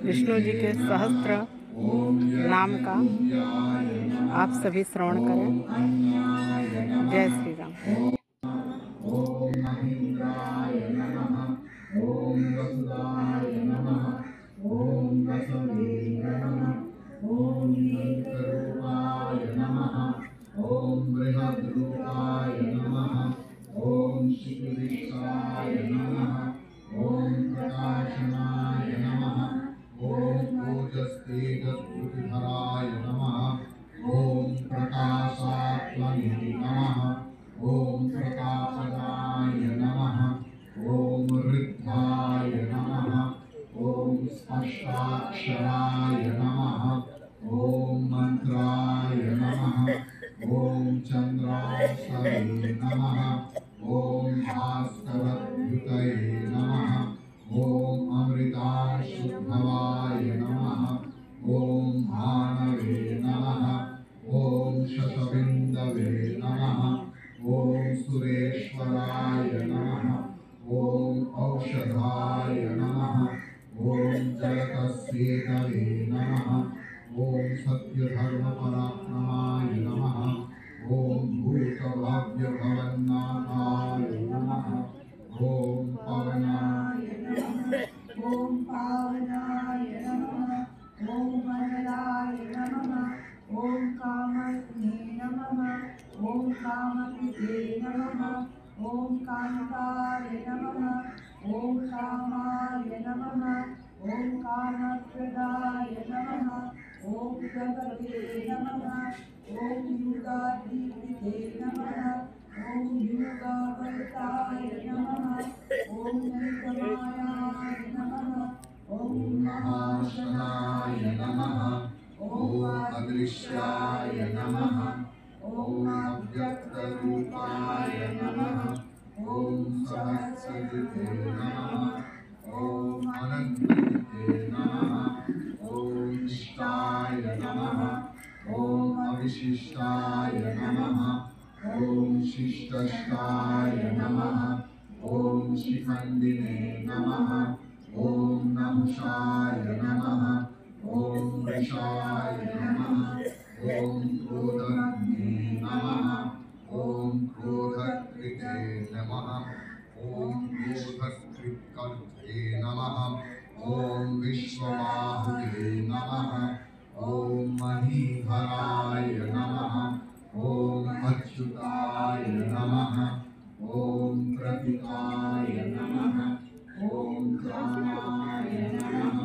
विष्णु जी के सहस्त्र नाम का आप सभी श्रवण करें। जय श्री राम। ओम महेंद्राय नमः। ओम वसुदाय नमः। ओम वसवे नमः। ओम नीलरूपाय नमः। ओम बृहद्रूपाय नमः। ओम शिवविशाय नमः। ओम प्रकाशनाय नमः। ओम ओजस्तेजस्फुटिधराय नमः। ओम प्रकाशात्मने नमः। ओम प्रकाशनाय नमः। ओम ऋद्धाय नमः। ओम स्पष्टाक्षराय नमः। ओम मंत्राय नमः। ओम चंद्रासवे नमः। ओम भास्करद्युतये नमः। ओम अमृताशुद्धवाय नमः। ओम भानवे नमः। ओम शतबिंदवे नमः। ओम सुरेश्वराय नमः। ओम औषधाय नमः। ओम जलतस्येतवे नमः। ओम सत्यधर्मपराक्रमाय नमः। ओम भूतभाव्यभवन्नाथाय नमः। ओम पवनाय नमः। ओम पावनाय नमः। ओम मंगलाय नमः। ओम कामज्ञे नमः। ओम कामकृते नमः। ओम कांताय नमः। ओम कामाय नमः। ओम कामप्रदाय नमः। ओम जगते नमः। ओम युगाधिपते नमः। ओम युगावर्ताय नमः। ओम नैकमायाय नमः। ओम महाशनाय नमः। ओम अदृश्याय नमः। ओम अव्यक्तरूपाय नमः। ओम सहस्रकृते नमः। ओम अनन्ते नमः। ओम इष्टाय नमः। ओम अविशिष्टाय नमः। ओम शिष्टाय नमः। ओम शिखण्डिने नमः। ओम नहुषाय नमः। ओम वृषाय नमः। ओम क्रोधज्ञे नमः। ओम क्रोधकृते नमः। ओम क्रोधकृत्कर्ते नमः। ओम विश्वबाहुवे नमः। ओम महीधराय नमः। ओम अच्युताय नमः। ओम प्रतीकाय नमः। ओम प्राणाय नमः।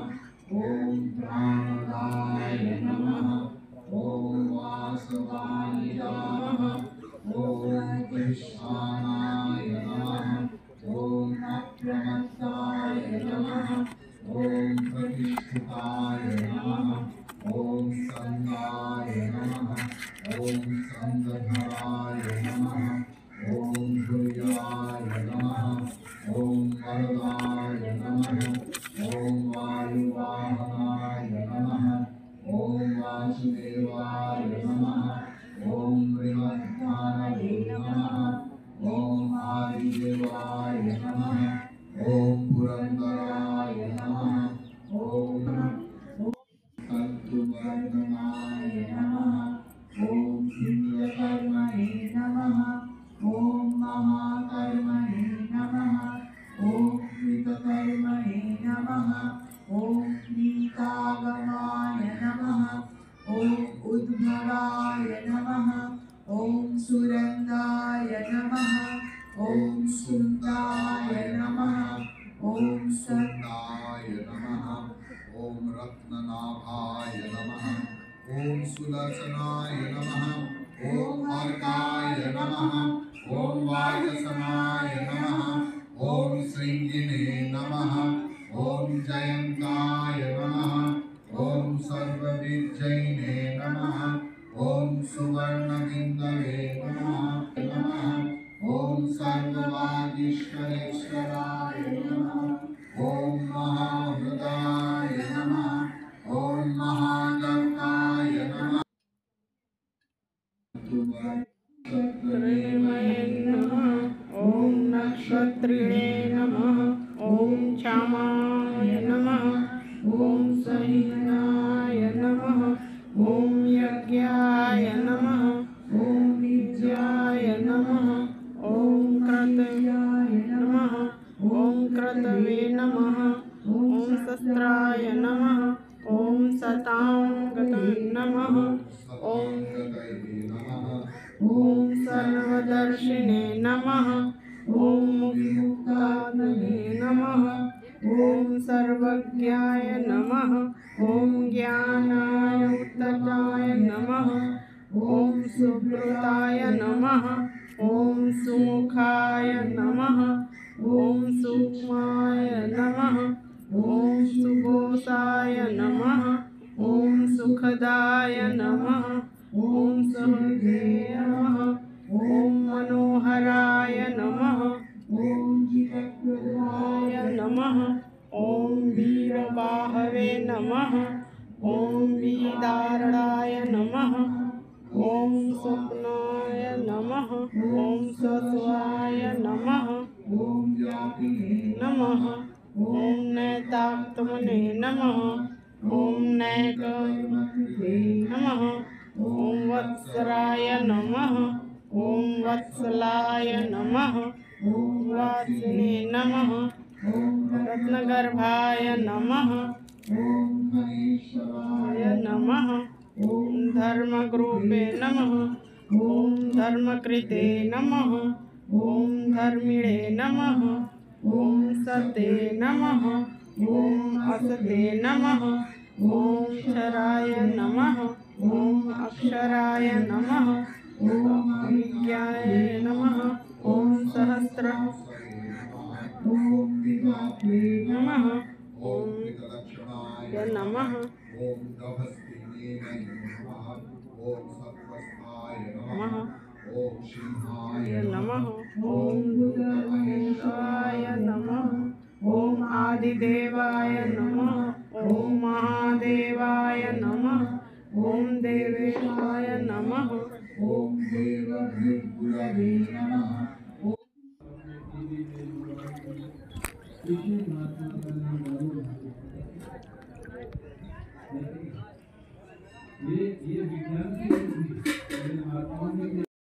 ओम प्राणदाय नमः। ओम वासवाय ओम कृष्णाय नमः। ओम अप्रमत्ताय नमः। ओम प्रतिष्ठिताय नमः। ओम संगाय नमः। ओम संगधराय नमः। ओम भूयाय नमः। ओम वरदाय नमः। ओम वायुवाहनाय नमः। ओम वासुदेवाय नमः। ओम बृहद्भानवे नमः। ओम आदिदेवाय नमः। ओम पुरंदराय नमः। ओम तत्त्ववर्धनाय नमः। ओम इंद्रकर्मणे नमः। ओम महाकर्मणे नमः। ओम कृतकर्मणे नमः। ओम नीतागमाय नमः। ओम उद्भवाय नमः। ओम सुरंदाय नमः। ओम सुंदाय नमः। ओम सुंदाय नमः। ओम रत्ननाभाय नमः। ओम सुलसनाय नमः। ओम अर्काय नमः। ओम वाजसनाय नमः। ओम श्रृंगिने नमः। ओम जयंताय नमः। ओम सर्वविजयिने नमः। ओम सुवर्णबिंदवे नमः। ओम सर्ववागीश्वरेश्वराय नमः। ओम महाहृदाय नमः। ओम महागर्गाय नमः। ओम नक्षत्रिणे नमः। ओम क्षमाय नमः। ओम सहस्राय नमः। ॐ शताङ्गतये नमः। ॐ सर्वदर्शिने नमः। ॐ मुक्तादये नमः। ॐ सर्वज्ञाय नमः। ॐ ज्ञानाय उत्तजाय नमः। ॐ सुब्रताय नमः। ॐ सुमुखाय नमः। ॐ सूक्ष्माय नमः। ॐ सुघोषाय नमः। ॐ सुखदाय नमः। ॐ सहृदये नमः। ॐ मनोहराय नमः। ॐ जितप्रदाय नमः। ॐ वीरबाहवे नमः। ॐ विदारणाय नमः। ॐ स्वप्नाय नमः। ॐ सत्वाय नमः। ॐ नमः। ॐ नैतात्मने नमः। ॐ नैकमते नमः। ॐ वत्सराय नमः। ॐ वत्सलाय नमः। ॐ वासिने नमः। ॐ रत्नगर्भाय नमः। ॐ हरीश्वराय नमः। ॐ धर्मग्रूपे नमः। ॐ धर्मकृते नमः। ॐ धर्मिणे नमः। ॐ सते नमः। ॐ असते नमः। ॐ क्षराय नमः। ॐ अक्षराय नमः। ॐ अविज्ञाय नमः। ॐ सहस्र नमः। ॐ नमः। ॐ नभस्तिने नमः। ॐ सत्वस्ताय नमः। ॐ सिंहाय नमः। ॐ भूतवेदाय नमः। ॐ आदिदेवाय नमः। ॐ महादेवाय नमः। ॐ देवेशाय नमः। ॐ देवभृद्गुरवे नमः। ये विज्ञान की